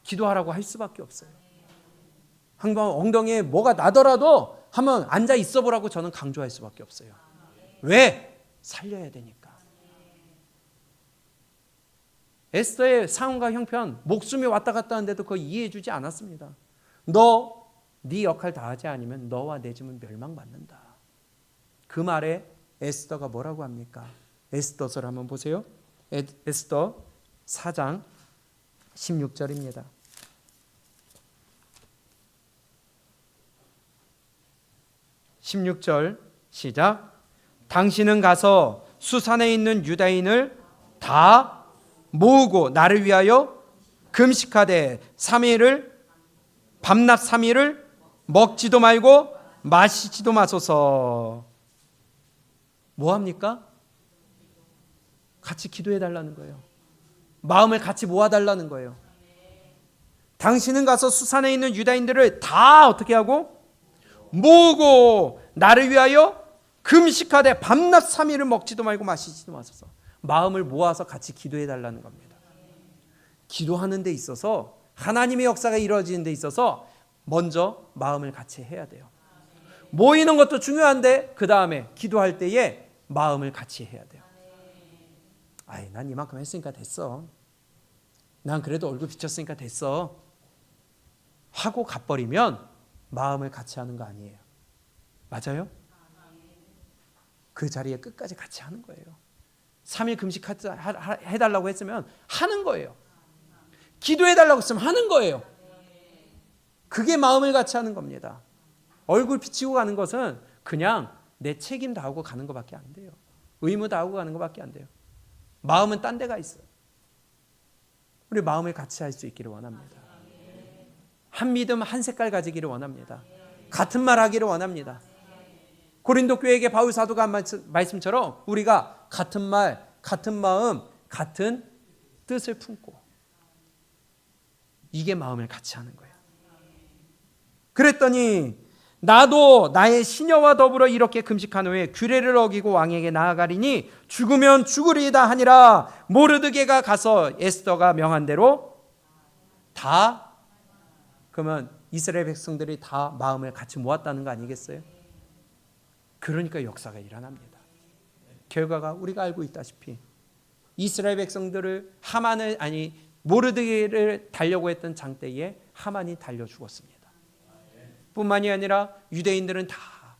기도하라고 할 수밖에 없어요. 한번 엉덩이에 뭐가 나더라도 한번 앉아 있어 보라고 저는 강조할 수밖에 없어요. 왜? 살려야 되니까. 에스더의 상황과 형편, 목숨이 왔다 갔다 하는데도 그거 이해해 주지 않았습니다. 네 역할 다하지 않으면 너와 내 집은 멸망받는다. 그 말에 에스더가 뭐라고 합니까? 에스더서를 한번 보세요. 에스더 4장 16절입니다. 16절 시작. 당신은 가서 수산에 있는 유다인을 다 모으고 나를 위하여 금식하되 3일을 밤낮 3일을 먹지도 말고 마시지도 마소서. 뭐 합니까? 같이 기도해 달라는 거예요. 마음을 같이 모아 달라는 거예요. 당신은 가서 수산에 있는 유다인들을 다 어떻게 하고 모으고 나를 위하여 금식하되 밤낮 3일을 먹지도 말고 마시지도 마소서. 마음을 모아서 같이 기도해 달라는 겁니다. 기도하는 데 있어서 하나님의 역사가 이루어지는 데 있어서 먼저 마음을 같이 해야 돼요. 모이는 것도 중요한데 그 다음에 기도할 때에 마음을 같이 해야 돼요. 아이, 난 이만큼 했으니까 됐어. 난 그래도 얼굴 비쳤으니까 됐어. 하고 가버리면 마음을 같이 하는 거 아니에요. 맞아요? 그 자리에 끝까지 같이 하는 거예요. 3일 금식 해달라고 했으면 하는 거예요. 기도해달라고 했으면 하는 거예요. 그게 마음을 같이 하는 겁니다. 얼굴 비치고 가는 것은 그냥 내 책임 다하고 가는 것밖에 안 돼요. 의무 다하고 가는 것밖에 안 돼요. 마음은 딴 데가 있어요. 우리 마음을 같이 할 수 있기를 원합니다. 한 믿음 한 색깔 가지기를 원합니다. 같은 말 하기를 원합니다. 고린도 교회에게 바울 사도가 한 말씀처럼 우리가 같은 말, 같은 마음, 같은 뜻을 품고 이게 마음을 같이 하는 거예요. 그랬더니 나도 나의 시녀와 더불어 이렇게 금식한 후에 규례를 어기고 왕에게 나아가리니 죽으면 죽으리이다 하니라. 모르드게가 가서 에스더가 명한 대로 다, 그러면 이스라엘 백성들이 다 마음을 같이 모았다는 거 아니겠어요? 그러니까 역사가 일어납니다. 결과가 우리가 알고 있다시피 이스라엘 백성들을 모르드게를 달려고 했던 장대에 하만이 달려 죽었습니다. 뿐만이 아니라 유대인들은 다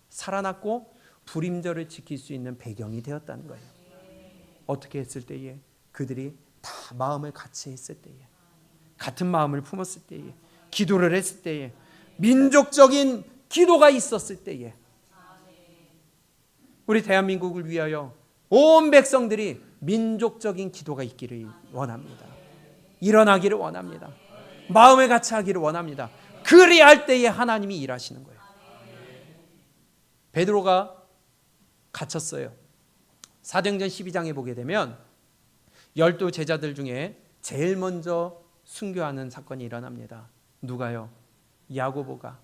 살아났고 불임절을 지킬 수 있는 배경이 되었다는 거예요. 어떻게 했을 때에? 그들이 다 마음을 같이 했을 때에, 같은 마음을 품었을 때에, 기도를 했을 때에, 민족적인 기도가 있었을 때에, 우리 대한민국을 위하여 온 백성들이 민족적인 기도가 있기를 원합니다. 일어나기를 원합니다. 마음을 같이 하기를 원합니다. 그리할 때에 하나님이 일하시는 거예요. 베드로가 갇혔어요. 사도행전 12장에 보게 되면 12 제자들 중에 제일 먼저 순교하는 사건이 일어납니다. 누가요? 야고보가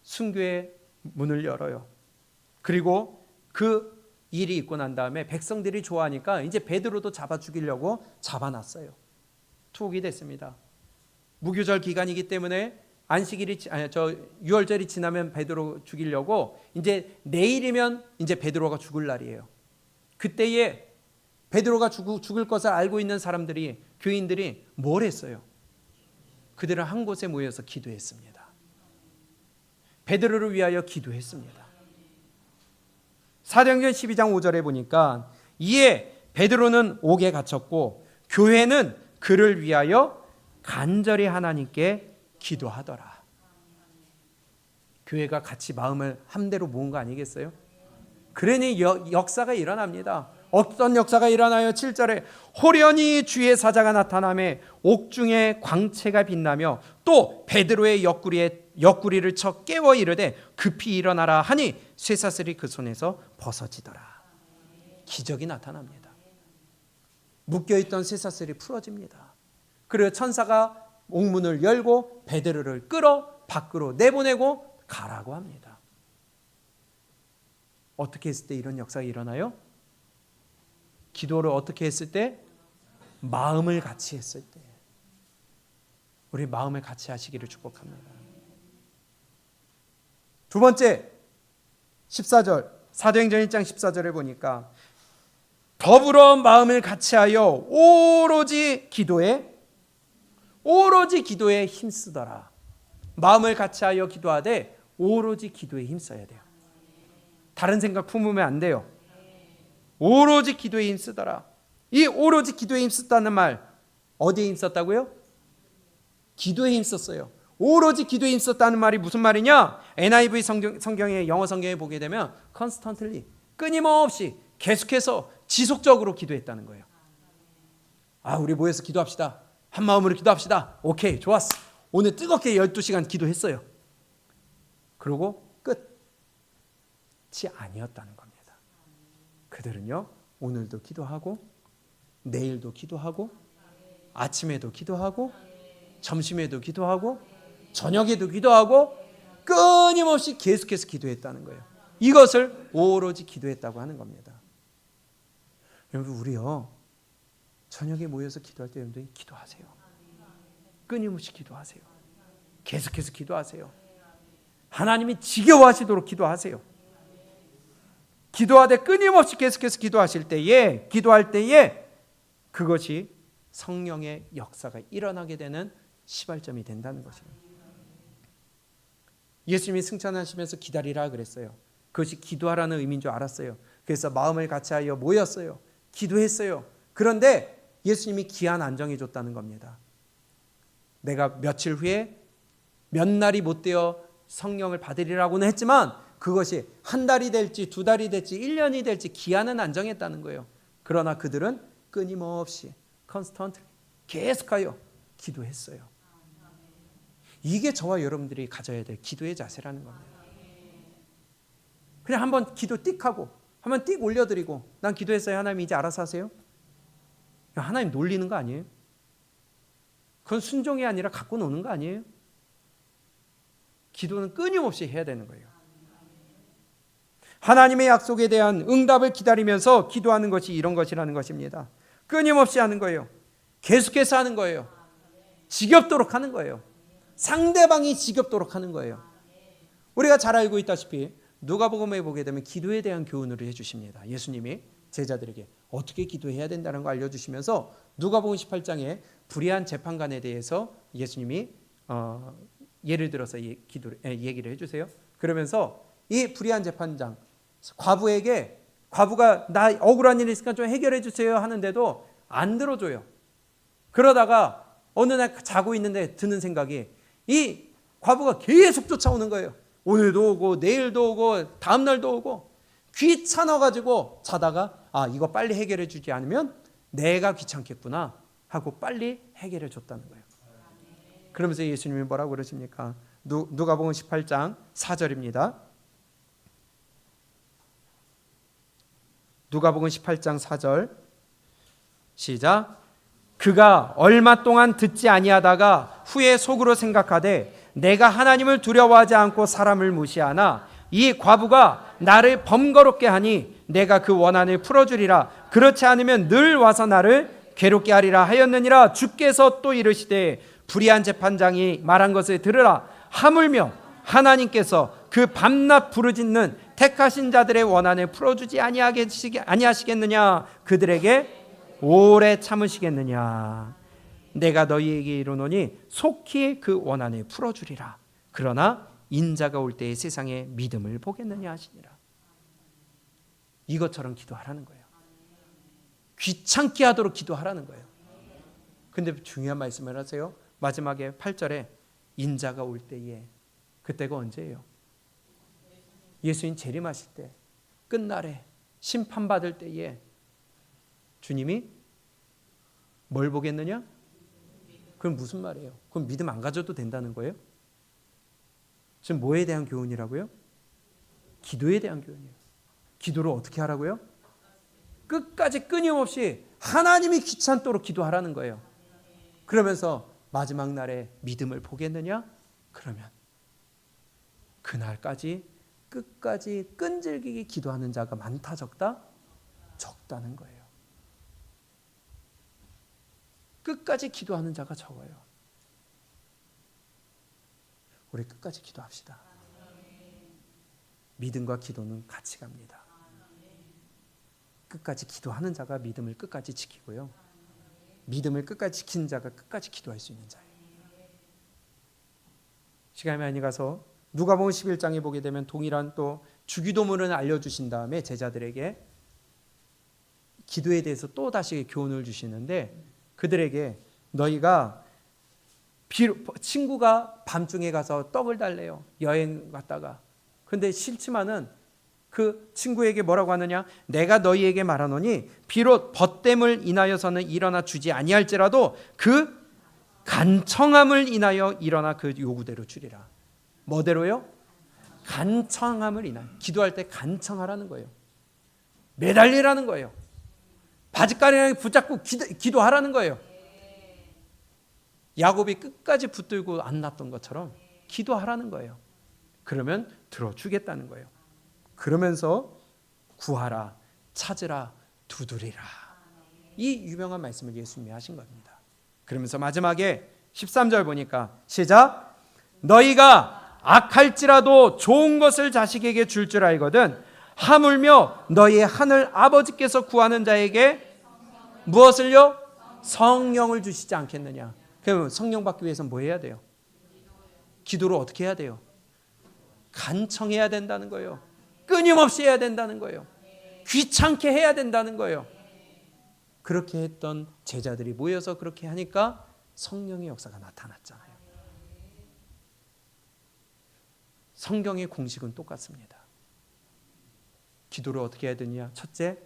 순교의 문을 열어요. 그리고 그 일이 있고 난 다음에 백성들이 좋아하니까 이제 베드로도 잡아 죽이려고 잡아놨어요. 투옥이 됐습니다. 무교절 기간이기 때문에 유월절이 지나면 베드로 죽이려고 이제 내일이면 이제 베드로가 죽을 날이에요. 그때에 베드로가 죽을 것을 알고 있는 사람들이, 교인들이 뭘 했어요? 그들은 한 곳에 모여서 기도했습니다. 베드로를 위하여 기도했습니다. 사도행전 12장 5절에 보니까 이에 베드로는 옥에 갇혔고 교회는 그를 위하여 간절히 하나님께 기도하더라. 교회가 같이 마음을 함대로 모은 거 아니겠어요? 그러니 역사가 일어납니다. 어떤 역사가 일어나요? 7절에 호련히 주의 사자가 나타나며 옥중에 광채가 빛나며 또 베드로의 옆구리를 쳐 깨워 이르되 급히 일어나라 하니 쇠사슬이 그 손에서 벗어지더라. 기적이 나타납니다. 묶여있던 쇠사슬이 풀어집니다. 그리고 천사가 옥문을 열고 베드로를 끌어 밖으로 내보내고 가라고 합니다. 어떻게 했을 때 이런 역사가 일어나요? 기도를 어떻게 했을 때? 마음을 같이 했을 때. 우리 마음을 같이 하시기를 축복합니다. 두 번째 14절 사도행전 1장 14절에 보니까 더불어 마음을 같이하여 오로지 기도에 힘쓰더라. 마음을 같이하여 기도하되 오로지 기도에 힘써야 돼요. 다른 생각 품으면 안 돼요. 오로지 기도에 힘쓰더라. 이 오로지 기도에 힘썼다는 말 어디에 힘썼다고요? 기도에 힘썼어요. 오로지 기도에 힘썼다는 말이 무슨 말이냐? NIV 성경의 영어 성경에 보게 되면 constantly, 끊임없이 계속해서 지속적으로 기도했다는 거예요. 우리 모여서 기도합시다. 한 마음으로 기도합시다. 오케이, 좋았어. 오늘 뜨겁게 12시간 기도했어요. 그리고 끝이 아니었다는 겁니다. 그들은요, 오늘도 기도하고 내일도 기도하고 아침에도 기도하고 점심에도 기도하고 저녁에도 기도하고 끊임없이 계속해서 기도했다는 거예요. 이것을 오로지 기도했다고 하는 겁니다. 여러분, 우리요 저녁에 모여서 기도할 때 여러분들이 기도하세요. 끊임없이 기도하세요. 계속해서 기도하세요. 하나님이 지겨워하시도록 기도하세요. 기도하되 끊임없이 계속해서 기도하실 때에, 기도할 때에 그것이 성령의 역사가 일어나게 되는 시발점이 된다는 것입니다. 예수님이 승천하시면서 기다리라 그랬어요. 그것이 기도하라는 의미인 줄 알았어요. 그래서 마음을 같이하여 모였어요. 기도했어요. 그런데 예수님이 기한 안 정해줬다는 겁니다. 내가 며칠 후에 몇 날이 못 되어 성령을 받으리라고는 했지만 그것이 한 달이 될지 두 달이 될지 1년이 될지 기한은 안 정했다는 거예요. 그러나 그들은 끊임없이 constantly 계속하여 기도했어요. 이게 저와 여러분들이 가져야 될 기도의 자세라는 겁니다. 그냥 한번 기도 띡 하고 한번 띡 올려드리고 난 기도했어요. 하나님 이제 알아서 하세요. 하나님 놀리는 거 아니에요? 그건 순종이 아니라 갖고 노는 거 아니에요? 기도는 끊임없이 해야 되는 거예요. 하나님의 약속에 대한 응답을 기다리면서 기도하는 것이 이런 것이라는 것입니다. 끊임없이 하는 거예요. 계속해서 하는 거예요. 지겹도록 하는 거예요. 상대방이 지겹도록 하는 거예요. 우리가 잘 알고 있다시피 누가복음에 보게 되면 기도에 대한 교훈을 해주십니다. 예수님이 제자들에게 어떻게 기도해야 된다는 걸 알려주시면서 누가복음 18장에 불의한 재판관에 대해서 예수님이 예를 들어서 얘기를 해주세요. 그러면서 이 불의한 재판장 과부에게 과부가 나 억울한 일이 있으니까 좀 해결해 주세요 하는데도 안 들어줘요. 그러다가 어느 날 자고 있는데 드는 생각이 이 과부가 계속 쫓아오는 거예요. 오늘도 오고 내일도 오고 다음 날도 오고 귀찮아가지고 자다가 이거 빨리 해결해 주지 않으면 내가 귀찮겠구나 하고 빨리 해결해 줬다는 거예요. 그러면서 예수님이 뭐라고 그러십니까? 누가복음 18장 4절입니다. 누가복음 18장 4절 시작. 그가 얼마 동안 듣지 아니하다가 후에 속으로 생각하되 내가 하나님을 두려워하지 않고 사람을 무시하나 이 과부가 나를 번거롭게 하니 내가 그 원한을 풀어주리라. 그렇지 않으면 늘 와서 나를 괴롭게 하리라 하였느니라. 주께서 또 이르시되 불의한 재판장이 말한 것을 들으라. 하물며 하나님께서 그 밤낮 부르짖는 택하신 자들의 원한을 풀어주지 아니하시겠느냐. 그들에게 오래 참으시겠느냐. 내가 너희에게 이르노니 속히 그 원한을 풀어주리라. 그러나 인자가 올 때에 세상에 믿음을 보겠느냐 하시니라. 이것처럼 기도하라는 거예요. 귀찮게 하도록 기도하라는 거예요. 근데 중요한 말씀을 하세요. 마지막에 8절에 인자가 올 때에, 그때가 언제예요? 예수님 재림하실 때, 끝날에 심판받을 때에 주님이 뭘 보겠느냐? 그럼 무슨 말이에요? 그럼 믿음 안 가져도 된다는 거예요? 지금 뭐에 대한 교훈이라고요? 기도에 대한 교훈이에요. 기도를 어떻게 하라고요? 끝까지 끊임없이 하나님이 귀찮도록 기도하라는 거예요. 그러면서 마지막 날에 믿음을 보겠느냐? 그러면 그날까지 끝까지 끈질기게 기도하는 자가 많다 적다? 적다는 거예요. 끝까지 기도하는 자가 적어요. 우리 끝까지 기도합시다. 믿음과 기도는 같이 갑니다. 끝까지 기도하는 자가 믿음을 끝까지 지키고요. 믿음을 끝까지 지키는 자가 끝까지 기도할 수 있는 자예요. 시간이 많이 가서 누가복음 11장에 보게 되면 동일한 또 주기도문을 알려주신 다음에 제자들에게 기도에 대해서 또 다시 교훈을 주시는데, 그들에게 너희가 친구가 밤중에 가서 떡을 달래요. 여행 갔다가. 그런데 싫지만은 그 친구에게 뭐라고 하느냐? 내가 너희에게 말하노니 비록 벗됨을 인하여서는 일어나 주지 아니할지라도 그 간청함을 인하여 일어나 그 요구대로 주리라. 뭐대로요? 간청함을 인하여. 기도할 때 간청하라는 거예요. 매달리라는 거예요. 바짓가랑이 붙잡고 기도하라는 거예요. 야곱이 끝까지 붙들고 안 놨던 것처럼 기도하라는 거예요. 그러면 들어주겠다는 거예요. 그러면서 구하라, 찾으라, 두드리라. 이 유명한 말씀을 예수님이 하신 겁니다. 그러면서 마지막에 13절 보니까 시작. 너희가 악할지라도 좋은 것을 자식에게 줄 줄 알거든 하물며 너희의 하늘 아버지께서 구하는 자에게 무엇을요? 성령을 주시지 않겠느냐. 그러면 성령 받기 위해서는 뭐 해야 돼요? 기도를 어떻게 해야 돼요? 간청해야 된다는 거예요. 끊임없이 해야 된다는 거예요. 귀찮게 해야 된다는 거예요. 그렇게 했던 제자들이 모여서 그렇게 하니까 성령의 역사가 나타났잖아요. 성경의 공식은 똑같습니다. 기도를 어떻게 해야 되냐? 첫째,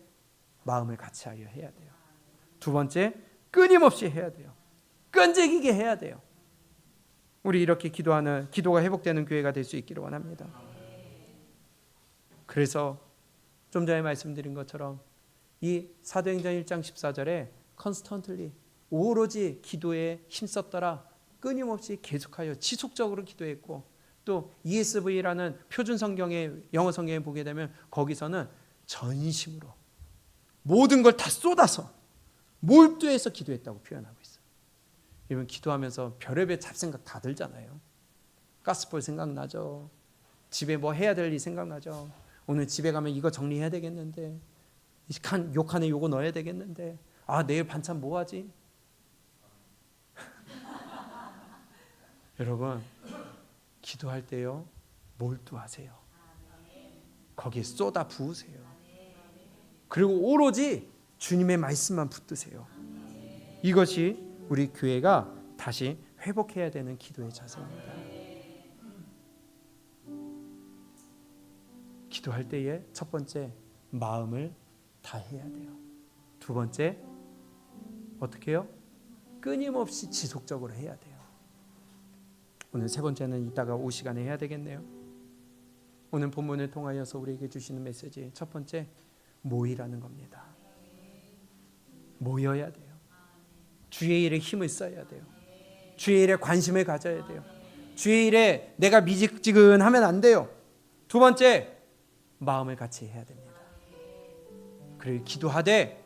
마음을 같이하여 해야 돼요. 두 번째, 끊임없이 해야 돼요. 끈질기게 해야 돼요. 우리 이렇게 기도가 회복되는 교회가 될 수 있기를 원합니다. 그래서 좀 전에 말씀드린 것처럼 이 사도행전 1장 14절에 constantly 오로지 기도에 힘썼더라. 끊임없이 계속하여 지속적으로 기도했고, 또 ESV라는 표준 성경의 영어 성경에 보게 되면 거기서는 전심으로 모든 걸 다 쏟아서 몰두해서 기도했다고 표현하고 있어요. 여러분 기도하면서 별의별 잡생각 다 들잖아요. 가스볼 생각나죠. 집에 뭐 해야 될 일 생각나죠. 오늘 집에 가면 이거 정리해야 되겠는데, 욕칸에 요거 넣어야 되겠는데, 내일 반찬 뭐 하지? 여러분 기도할 때요 몰두하세요. 거기에 쏟아 부으세요. 그리고 오로지 주님의 말씀만 붙드세요. 이것이 우리 교회가 다시 회복해야 되는 기도의 자세입니다. 기도할 때에 첫 번째 마음을 다해야 돼요. 두 번째 어떻게 해요? 끊임없이 지속적으로 해야 돼요. 오늘 세 번째는 이따가 오후 시간에 해야 되겠네요. 오늘 본문을 통하여서 우리에게 주시는 메시지 첫 번째, 모이라는 겁니다. 모여야 돼요. 주의 일에 힘을 써야 돼요. 주의 일에 관심을 가져야 돼요. 주의 일에 내가 미지근하면 안 돼요. 두 번째, 마음을 같이 해야 됩니다. 그리고 기도하되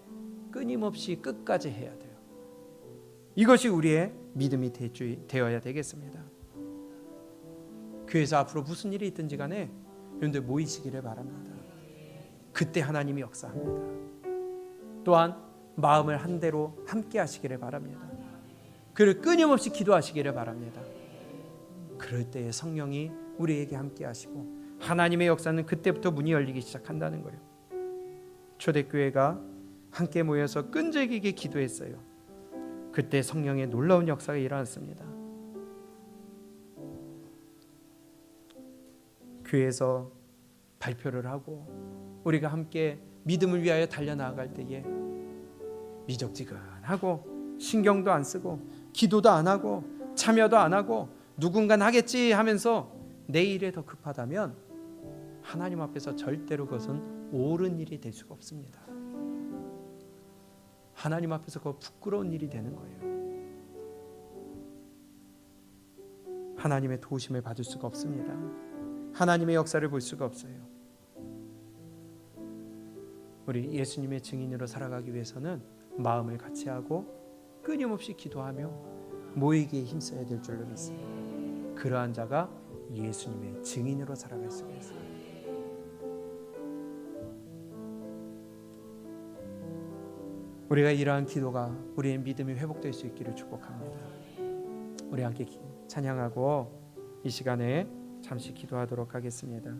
끊임없이 끝까지 해야 돼요. 이것이 우리의 믿음이 되어야 되겠습니다. 교회에서 앞으로 무슨 일이 있든지 간에 여러분들 모이시기를 바랍니다. 그때 하나님이 역사합니다. 또한 마음을 한 대로 함께 하시기를 바랍니다. 그리고 끊임없이 기도하시기를 바랍니다. 그럴 때에 성령이 우리에게 함께 하시고 하나님의 역사는 그때부터 문이 열리기 시작한다는 거예요. 초대교회가 함께 모여서 끈질기게 기도했어요. 그때 성령의 놀라운 역사가 일어났습니다. 교회에서 발표를 하고 우리가 함께 믿음을 위하여 달려나갈 때에 미적지근하고 신경도 안 쓰고 기도도 안 하고 참여도 안 하고 누군가 하겠지 하면서 내 일에 더 급하다면 하나님 앞에서 절대로 그것은 옳은 일이 될 수가 없습니다. 하나님 앞에서 그거 부끄러운 일이 되는 거예요. 하나님의 도우심을 받을 수가 없습니다. 하나님의 역사를 볼 수가 없어요. 우리 예수님의 증인으로 살아가기 위해서는 마음을 같이 하고 끊임없이 기도하며 모이기에 힘써야 될 줄로 믿습니다. 그러한 자가 예수님의 증인으로 살아갈 수가 있어요. 우리가 이러한 기도가 우리의 믿음이 회복될 수 있기를 축복합니다. 우리 함께 찬양하고 이 시간에 잠시 기도하도록 하겠습니다.